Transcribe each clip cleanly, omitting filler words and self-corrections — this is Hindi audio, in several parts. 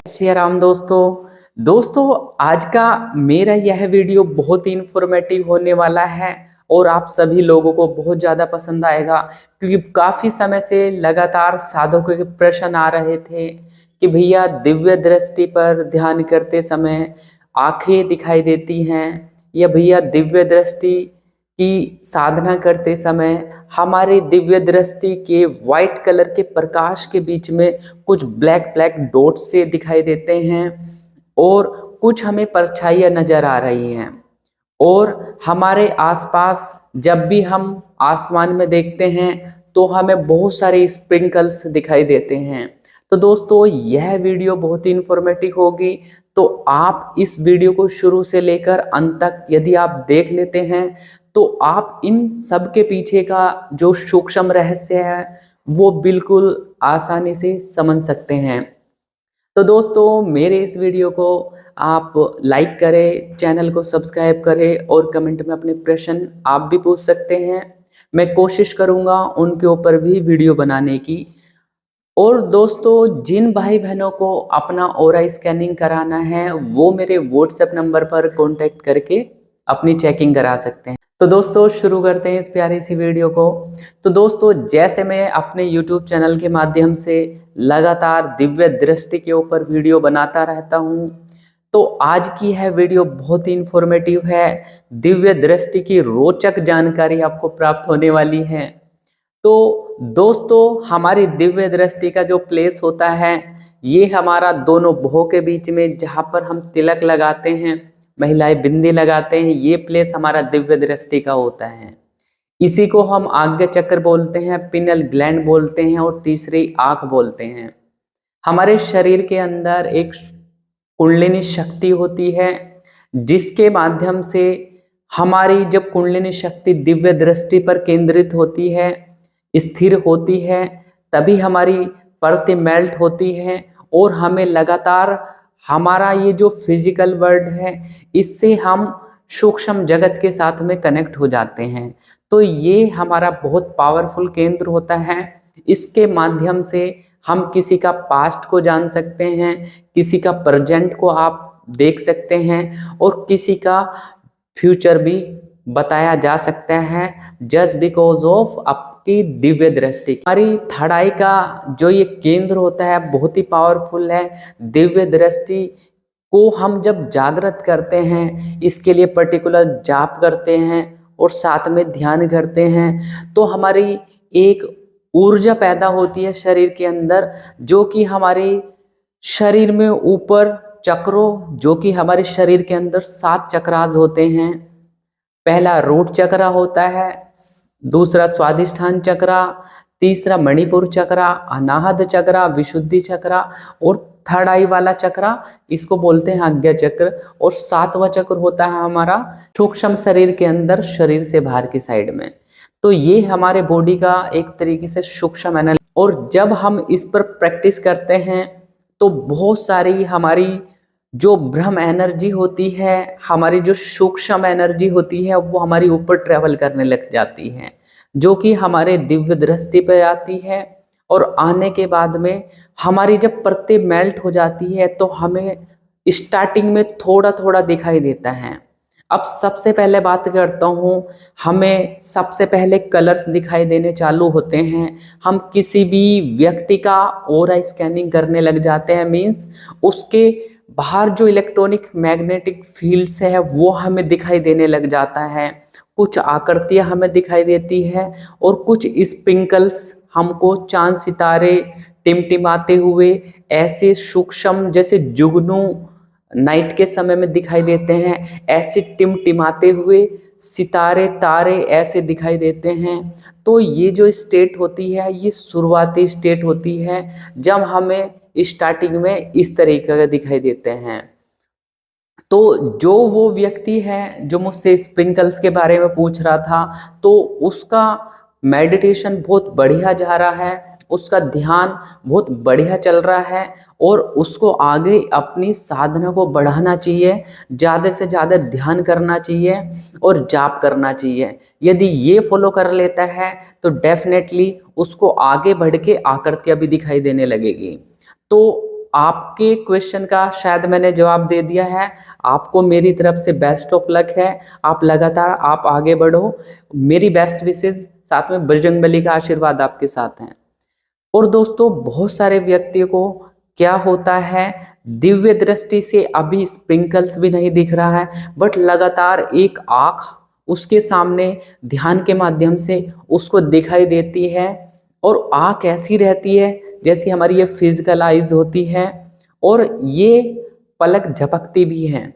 श्री राम दोस्तों आज का मेरा यह वीडियो बहुत ही इंफॉर्मेटिव होने वाला है और आप सभी लोगों को बहुत ज़्यादा पसंद आएगा, क्योंकि काफ़ी समय से लगातार साधकों के प्रश्न आ रहे थे कि भैया दिव्य दृष्टि पर ध्यान करते समय आंखें दिखाई देती हैं, या भैया दिव्य दृष्टि की साधना करते समय हमारी दिव्य दृष्टि के वाइट कलर के प्रकाश के बीच में कुछ ब्लैक ब्लैक डॉट से दिखाई देते हैं और कुछ हमें परछाइयाँ नजर आ रही हैं। और हमारे आसपास जब भी हम आसमान में देखते हैं तो हमें बहुत सारे स्प्रिंकल्स दिखाई देते हैं। तो दोस्तों यह वीडियो बहुत ही इंफॉर्मेटिव होगी, तो आप इस वीडियो को शुरू से लेकर अंत तक यदि आप देख लेते हैं तो आप इन सब के पीछे का जो सूक्ष्म रहस्य है वो बिल्कुल आसानी से समझ सकते हैं। तो दोस्तों मेरे इस वीडियो को आप लाइक करें, चैनल को सब्सक्राइब करें और कमेंट में अपने प्रश्न आप भी पूछ सकते हैं। मैं कोशिश करूंगा उनके ऊपर भी वीडियो बनाने की। और दोस्तों जिन भाई बहनों को अपना ऑरा स्कैनिंग कराना है वो मेरे व्हाट्सएप नंबर पर कांटेक्ट करके अपनी चेकिंग करा सकते हैं। तो दोस्तों शुरू करते हैं इस प्यारी सी वीडियो को। तो दोस्तों जैसे मैं अपने YouTube चैनल के माध्यम से लगातार दिव्य दृष्टि के ऊपर वीडियो बनाता रहता हूँ, तो आज की यह वीडियो बहुत ही इंफॉर्मेटिव है। दिव्य दृष्टि की रोचक जानकारी आपको प्राप्त होने वाली है। तो दोस्तों हमारी दिव्य दृष्टि का जो प्लेस होता है ये हमारा दोनों भौं के बीच में, जहाँ पर हम तिलक लगाते हैं, महिलाएं बिंदी लगाते हैं, ये प्लेस हमारा दिव्य दृष्टि का होता है। इसी को हम आज्ञा चक्र बोलते हैं, पिनल ग्लैंड बोलते हैं और तीसरी आंख बोलते हैं। हमारे शरीर के अंदर एक कुंडलिनी शक्ति होती है जिसके माध्यम से हमारी जब कुंडलिनी शक्ति दिव्य दृष्टि पर केंद्रित होती है, स्थिर होती है, तभी हमारी परतें मेल्ट होती हैं और हमें लगातार हमारा ये जो फिजिकल वर्ल्ड है इससे हम सूक्ष्म जगत के साथ में कनेक्ट हो जाते हैं। तो ये हमारा बहुत पावरफुल केंद्र होता है। इसके माध्यम से हम किसी का पास्ट को जान सकते हैं, किसी का प्रेजेंट को आप देख सकते हैं और किसी का फ्यूचर भी बताया जा सकता है, जस्ट बिकॉज ऑफ आपकी दिव्य दृष्टि। हमारी थर्ड आई का जो ये केंद्र होता है बहुत ही पावरफुल है। दिव्य दृष्टि को हम जब जागृत करते हैं, इसके लिए पर्टिकुलर जाप करते हैं और साथ में ध्यान करते हैं, तो हमारी एक ऊर्जा पैदा होती है शरीर के अंदर, जो कि हमारे शरीर में ऊपर चक्रों, जो कि हमारे शरीर के अंदर 7 चक्रास होते हैं। पहला रूट चक्रा होता है, दूसरा स्वादिष्ठान चक्रा, तीसरा मणिपुर चक्रा, अनाहत चक्रा, विशुद्धि चक्रा और थर्ड आई वाला चक्रा इसको बोलते हैं आज्ञा चक्र। और 7वां चक्र होता है हमारा सूक्ष्म शरीर के अंदर, शरीर से बाहर की साइड में। तो ये हमारे बॉडी का एक तरीके से सूक्ष्म एनालिसिस। और जब हम इस पर प्रैक्टिस करते हैं तो बहुत सारी हमारी जो ब्रह्म एनर्जी होती है, हमारी जो सूक्ष्म एनर्जी होती है, वो हमारी ऊपर ट्रेवल करने लग जाती है, जो कि हमारे दिव्य दृष्टि पे आती है। और आने के बाद में हमारी जब परतें मेल्ट हो जाती है तो हमें स्टार्टिंग में थोड़ा थोड़ा दिखाई देता है। अब सबसे पहले बात करता हूँ, हमें सबसे पहले कलर्स दिखाई देने चालू होते हैं। हम किसी भी व्यक्ति का ऑरा स्कैनिंग करने लग जाते हैं, मीन्स उसके बाहर जो इलेक्ट्रॉनिक मैग्नेटिक फील्ड्स है वो हमें दिखाई देने लग जाता है। कुछ आकृतियां हमें दिखाई देती है और कुछ स्प्रिंकल्स हमको चांद सितारे टिमटिमाते हुए ऐसे सूक्ष्म, जैसे जुगनू नाइट के समय में दिखाई देते हैं, ऐसे टिमटिमाते हुए सितारे तारे ऐसे दिखाई देते हैं। तो ये जो स्टेट होती है ये शुरुआती स्टेट होती है, जब हमें स्टार्टिंग में इस तरीके का दिखाई देते हैं। तो जो वो व्यक्ति है जो मुझसे स्प्रिंकल्स के बारे में पूछ रहा था, तो उसका मेडिटेशन बहुत बढ़िया जा रहा है, उसका ध्यान बहुत बढ़िया चल रहा है और उसको आगे अपनी साधना को बढ़ाना चाहिए, ज़्यादा से ज़्यादा ध्यान करना चाहिए और जाप करना चाहिए। यदि ये फॉलो कर लेता है तो डेफिनेटली उसको आगे बढ़ के आकृतियाँ भी दिखाई देने लगेगी। तो आपके क्वेश्चन का शायद मैंने जवाब दे दिया है। आपको मेरी तरफ से बेस्ट ऑफ लक है। आप लगातार आप आगे बढ़ो। मेरी बेस्ट विशेष, साथ में बजरंगबली का आशीर्वाद आपके साथ है। और दोस्तों, बहुत सारे व्यक्तियों को क्या होता है, दिव्य दृष्टि से अभी स्प्रिंकल्स भी नहीं दिख रहा है, बट लगातार एक आँख उसके सामने ध्यान के माध्यम से उसको दिखाई देती है, और आँख ऐसी रहती है जैसी हमारी ये फिजिकल आइज होती है, और ये पलक झपकती भी हैं।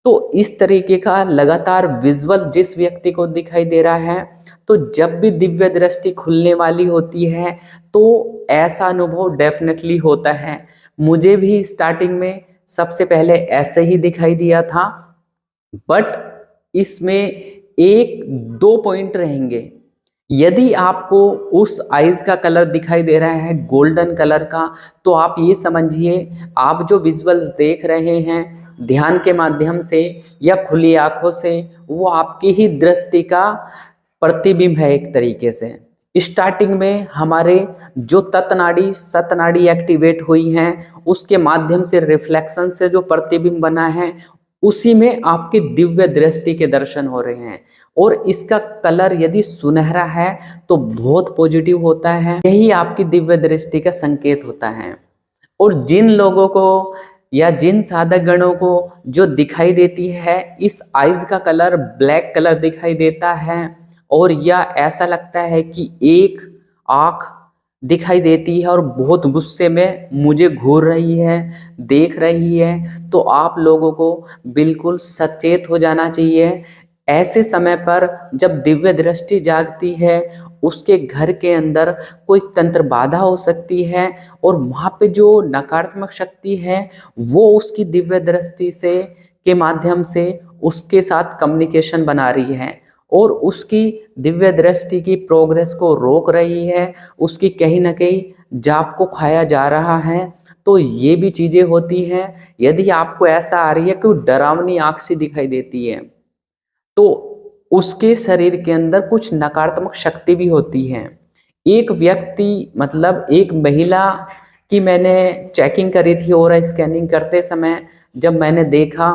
तो इस तरीके का लगातार विजुअल जिस व्यक्ति को दिखाई दे रहा है, तो जब भी दिव्य दृष्टि खुलने वाली होती है तो ऐसा अनुभव डेफिनेटली होता है। मुझे भी स्टार्टिंग में सबसे पहले ऐसे ही दिखाई दिया था, बट इसमें एक दो पॉइंट रहेंगे। यदि आपको उस आइज का कलर दिखाई दे रहा है गोल्डन कलर का, तो आप ये समझिए आप जो विजुअल्स देख रहे हैं ध्यान के माध्यम से या खुली आंखों से, वो आपकी ही दृष्टि का प्रतिबिंब है एक तरीके से। स्टार्टिंग में हमारे जो तत्नाड़ी सतनाड़ी एक्टिवेट हुई हैं, उसके माध्यम से रिफ्लेक्शन से जो प्रतिबिंब बना है, उसी में आपकी दिव्य दृष्टि के दर्शन हो रहे हैं। और इसका कलर यदि सुनहरा है तो बहुत पॉजिटिव होता है, यही आपकी दिव्य दृष्टि का संकेत होता है। और जिन लोगों को या जिन साधक गणों को जो दिखाई देती है इस आइज का कलर ब्लैक कलर दिखाई देता है, और या ऐसा लगता है कि एक आँख दिखाई देती है और बहुत गुस्से में मुझे घूर रही है, देख रही है, तो आप लोगों को बिल्कुल सचेत हो जाना चाहिए। ऐसे समय पर जब दिव्य दृष्टि जागती है, उसके घर के अंदर कोई तंत्र बाधा हो सकती है, और वहाँ पे जो नकारात्मक शक्ति है वो उसकी दिव्य दृष्टि से के माध्यम से उसके साथ कम्युनिकेशन बना रही है, और उसकी दिव्य दृष्टि की प्रोग्रेस को रोक रही है, उसकी कहीं ना कहीं जाप को खाया जा रहा है। तो ये भी चीज़ें होती हैं। यदि आपको ऐसा आ रही है कि डरावनी आँख सी दिखाई देती है, तो उसके शरीर के अंदर कुछ नकारात्मक शक्ति भी होती है। एक व्यक्ति मतलब एक महिला की मैंने चेकिंग करी थी, और स्कैनिंग करते समय जब मैंने देखा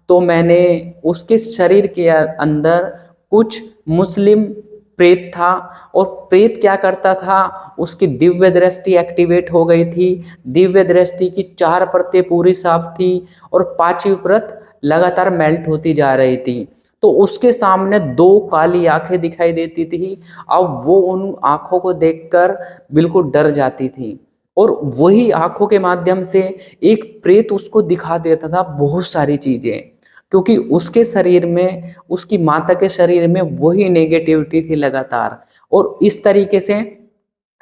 तो मैंने उसके शरीर के अंदर कुछ मुस्लिम प्रेत था, और प्रेत क्या करता था, उसकी दिव्य दृष्टि एक्टिवेट हो गई थी। दिव्य दृष्टि की 4 परतें पूरी साफ थी, और 5वीं परत लगातार मेल्ट होती जा रही थी। तो उसके सामने 2 काली आंखें दिखाई देती थी। अब वो उन आंखों को देखकर बिल्कुल डर जाती थी, और वही आंखों के माध्यम से एक प्रेत उसको दिखा देता था बहुत सारी चीजें, क्योंकि उसके शरीर में, उसकी माता के शरीर में वही नेगेटिविटी थी लगातार। और इस तरीके से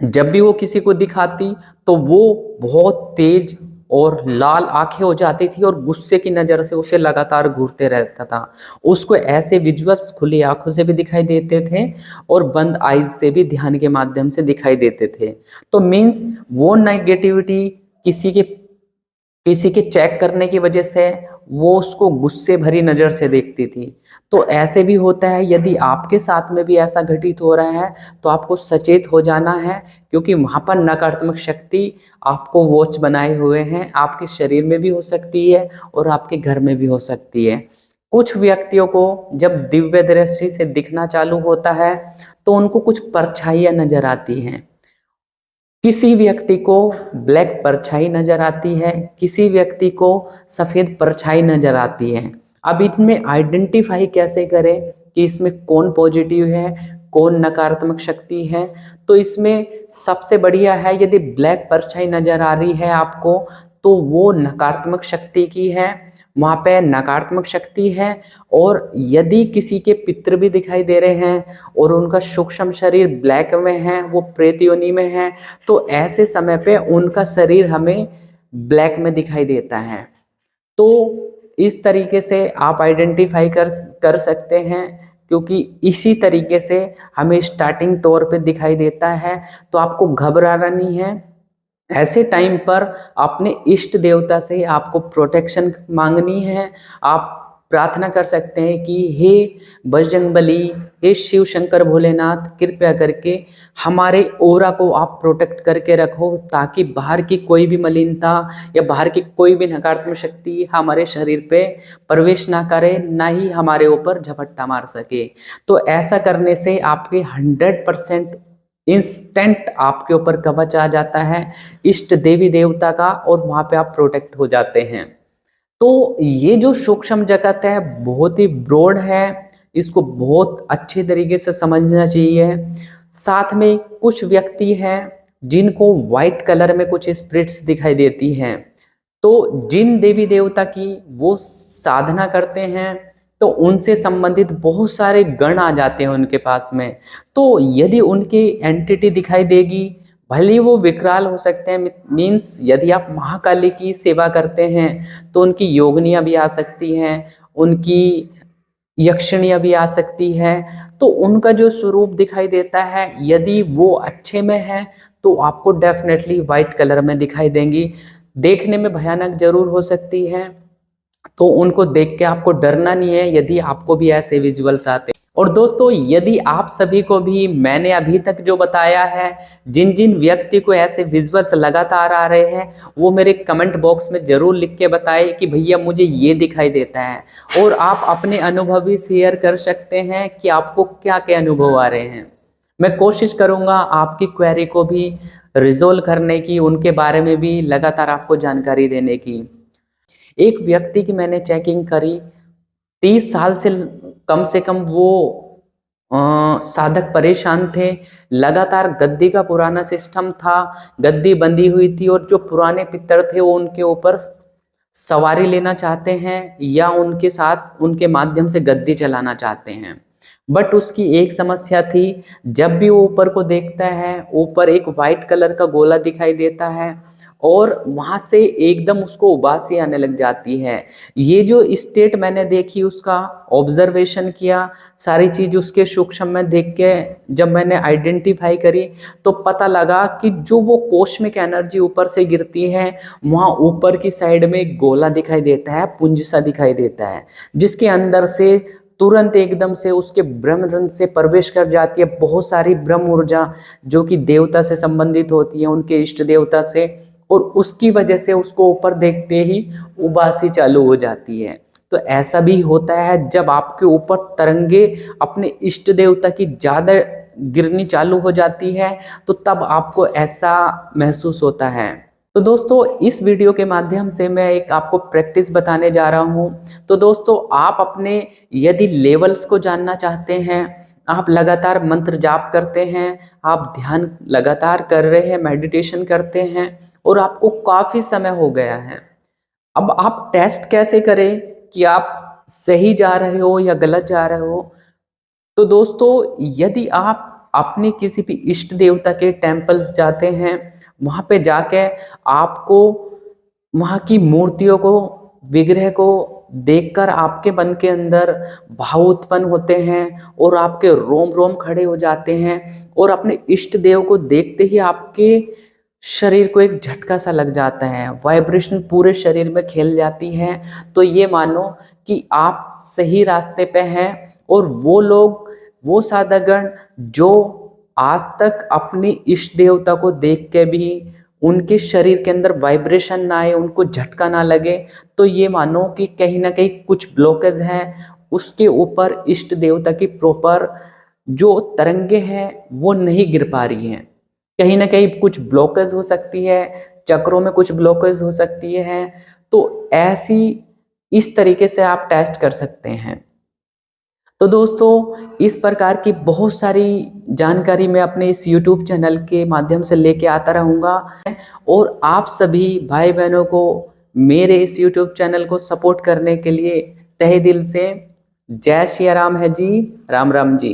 जब भी वो किसी को दिखाती तो वो बहुत तेज और लाल आंखें हो जाती थी, और गुस्से की नज़र से उसे लगातार घूरते रहता था। उसको ऐसे विजुअल्स खुली आंखों से भी दिखाई देते थे, और बंद आइज से भी ध्यान के माध्यम से दिखाई देते थे। तो मीन्स वो नेगेटिविटी किसी के चेक करने की वजह से वो उसको गुस्से भरी नज़र से देखती थी। तो ऐसे भी होता है। यदि आपके साथ में भी ऐसा घटित हो रहा है तो आपको सचेत हो जाना है, क्योंकि वहाँ पर नकारात्मक शक्ति आपको वॉच बनाए हुए हैं। आपके शरीर में भी हो सकती है और आपके घर में भी हो सकती है। कुछ व्यक्तियों को जब दिव्य दृष्टि से दिखना चालू होता है तो उनको कुछ परछाइयाँ नजर आती हैं। किसी व्यक्ति को ब्लैक परछाई नजर आती है, किसी व्यक्ति को सफ़ेद परछाई नजर आती है। अब इसमें आइडेंटिफाई कैसे करें कि इसमें कौन पॉजिटिव है, कौन नकारात्मक शक्ति है। तो इसमें सबसे बढ़िया है, यदि ब्लैक परछाई नजर आ रही है आपको तो वो नकारात्मक शक्ति की है, वहाँ पे नकारात्मक शक्ति है। और यदि किसी के पितृ भी दिखाई दे रहे हैं और उनका सूक्ष्म शरीर ब्लैक में है, वो प्रेत योनि में है, तो ऐसे समय पे उनका शरीर हमें ब्लैक में दिखाई देता है। तो इस तरीके से आप आइडेंटिफाई कर सकते हैं, क्योंकि इसी तरीके से हमें स्टार्टिंग तौर पे दिखाई देता है। तो आपको घबराना नहीं है। ऐसे टाइम पर अपने इष्ट देवता से आपको प्रोटेक्शन मांगनी है। आप प्रार्थना कर सकते हैं कि हे बजरंगबली, हे शिव शंकर भोलेनाथ, कृपया करके हमारे ऑरा को आप प्रोटेक्ट करके रखो, ताकि बाहर की कोई भी मलिनता या बाहर की कोई भी नकारात्मक शक्ति हमारे शरीर पे प्रवेश ना करे, ना ही हमारे ऊपर झपट्टा मार सके। तो ऐसा करने से आपके 100% इंस्टेंट आपके ऊपर कवच आ जाता है इष्ट देवी देवता का, और वहां पे आप प्रोटेक्ट हो जाते हैं। तो ये जो सूक्ष्म जगत है बहुत ही ब्रॉड है, इसको बहुत अच्छे तरीके से समझना चाहिए। साथ में कुछ व्यक्ति हैं जिनको व्हाइट कलर में कुछ स्पिरिट्स दिखाई देती हैं, तो जिन देवी देवता की वो साधना करते हैं तो उनसे संबंधित बहुत सारे गण आ जाते हैं उनके पास में। तो यदि उनकी एंटिटी दिखाई देगी, भले ही वो विकराल हो सकते हैं, मीन्स यदि आप महाकाली की सेवा करते हैं तो उनकी योगिनियाँ भी आ सकती हैं, उनकी यक्षिणियाँ भी आ सकती है। तो उनका जो स्वरूप दिखाई देता है, यदि वो अच्छे में है तो आपको डेफिनेटली वाइट कलर में दिखाई देंगी। देखने में भयानक जरूर हो सकती है, तो उनको देख के आपको डरना नहीं है यदि आपको भी ऐसे विजुअल्स आते हैं। और दोस्तों, यदि आप सभी को भी मैंने अभी तक जो बताया है, जिन जिन व्यक्ति को ऐसे विजुअल्स लगातार आ रहे हैं, वो मेरे कमेंट बॉक्स में जरूर लिख के बताएं कि भैया मुझे ये दिखाई देता है। और आप अपने अनुभव भी शेयर कर सकते हैं कि आपको क्या क्या अनुभव आ रहे हैं। मैं कोशिश करूंगा आपकी क्वेरी को भी रिजोल्व करने की, उनके बारे में भी लगातार आपको जानकारी देने की। एक व्यक्ति की मैंने चेकिंग करी, 30 साल से कम वो साधक परेशान थे। लगातार गद्दी का पुराना सिस्टम था, गद्दी बंधी हुई थी, और जो पुराने पितर थे वो उनके ऊपर सवारी लेना चाहते हैं या उनके साथ उनके माध्यम से गद्दी चलाना चाहते हैं। बट उसकी एक समस्या थी, जब भी वो ऊपर को देखता है, ऊपर एक वाइट कलर का गोला दिखाई देता है और वहां से एकदम उसको उबासी आने लग जाती है। ये जो स्टेट मैंने देखी, उसका ऑब्जर्वेशन किया, सारी चीज उसके सूक्ष्म में देख के जब मैंने आइडेंटिफाई करी, तो पता लगा कि जो वो कॉस्मिक एनर्जी ऊपर से गिरती है, वहां ऊपर की साइड में एक गोला दिखाई देता है, पुंज सा दिखाई देता है, जिसके अंदर से तुरंत एकदम से उसके ब्रह्म रंध्र से प्रवेश कर जाती है बहुत सारी ब्रह्म ऊर्जा, जो कि देवता से संबंधित होती है, उनके इष्ट देवता से, और उसकी वजह से उसको ऊपर देखते ही उबासी चालू हो जाती है। तो ऐसा भी होता है जब आपके ऊपर तरंगे अपने इष्ट देवता की ज्यादा गिरनी चालू हो जाती है, तो तब आपको ऐसा महसूस होता है। तो दोस्तों, इस वीडियो के माध्यम से मैं एक आपको प्रैक्टिस बताने जा रहा हूं। तो दोस्तों, आप अपने यदि लेवल्स को जानना चाहते हैं, आप लगातार मंत्र जाप करते हैं, आप ध्यान लगातार कर रहे हैं, मेडिटेशन करते हैं और आपको काफी समय हो गया है, अब आप टेस्ट कैसे करें कि आप सही जा रहे हो या गलत जा रहे हो। तो दोस्तों, यदि आप अपने किसी भी इष्ट देवता के टेम्पल्स जाते हैं, वहां पे जाके आपको वहां की मूर्तियों को, विग्रह को देखकर आपके मन के अंदर भाव उत्पन्न होते हैं और आपके रोम रोम खड़े हो जाते हैं, और अपने इष्ट देव को देखते ही आपके शरीर को एक झटका सा लग जाता है, वाइब्रेशन पूरे शरीर में खेल जाती है। तो ये मानो कि आप सही रास्ते पे हैं। और वो लोग, वो साधकगण जो आज तक अपनी इष्ट देवता को देख के भी उनके शरीर के अंदर वाइब्रेशन ना आए, उनको झटका ना लगे, तो ये मानो कि कहीं ना कहीं कुछ ब्लॉकेज हैं उसके ऊपर, इष्ट देवता की प्रॉपर जो तरंगे हैं वो नहीं गिर पा रही हैं। कहीं ना कहीं कुछ ब्लॉकेज हो सकती है, चक्रों में कुछ ब्लॉकेज हो सकती है। तो ऐसी इस तरीके से आप टेस्ट कर सकते हैं। तो दोस्तों, इस प्रकार की बहुत सारी जानकारी मैं अपने इस YouTube चैनल के माध्यम से लेके आता रहूँगा, और आप सभी भाई बहनों को मेरे इस YouTube चैनल को सपोर्ट करने के लिए तहे दिल से जय श्री राम है जी, राम राम जी।